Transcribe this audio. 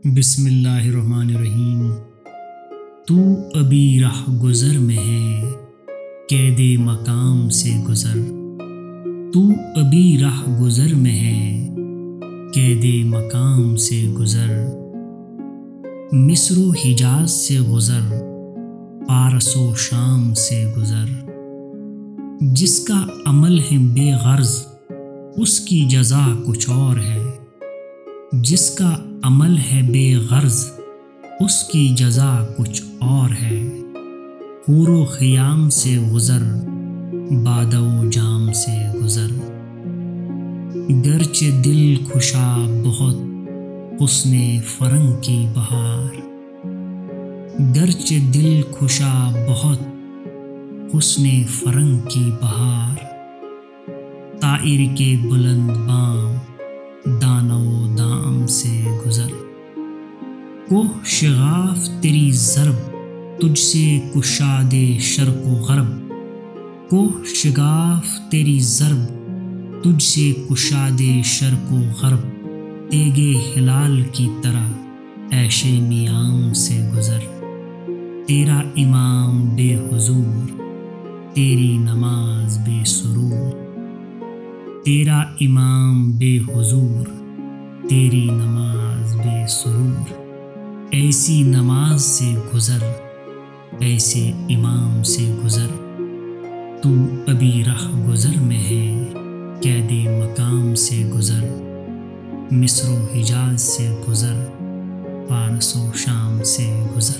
बिस्मिल्लाहिर्रहमानिर्रहीम। तू अभी राह गुज़र में है, कैदे मकाम से गुज़र। तू अभी राह गुज़र में है, कैदे मकाम से गुज़र। मिस्र हिजाज से गुज़र, पारसो शाम से गुज़र। जिसका अमल है बेगर्ज, उसकी जज़ा कुछ और है। जिसका अमल है बेगर्ज, उसकी जज़ा कुछ और है। हूरो ख़ियाम से गुज़र, बादो जाम से गुज़र। गर्चे दिल खुशा बहुत, हुस्ने फरंग की बहार। गर्चे दिल खुशा बहुत, हुस्ने फरंग की बहार। ताइर के बुलंद बाम, दानो दाम से गुज़र। कोह शगाफ तेरी ज़रब, तुझसे कुशादे शर्क़ व ग़रब। कोह शगाफ तेरी ज़रब, तुझसे कुशादे शर्क़ व ग़रब। तेगे हिलाल की तरह ऐशे नियाम से गुज़र। तेरा इमाम बेहुज़ूर, तेरी नमाज बेसुरूर। तेरा इमाम बेहुज़ूर, तेरी नमाज बेसुरूर। ऐसी नमाज से गुज़र, ऐसे इमाम से गुज़र। तू अभी राह गुज़र में है, कैदे मकाम से गुज़र। मिस्र हिजाज से गुज़र, पारसो शाम से गुज़र।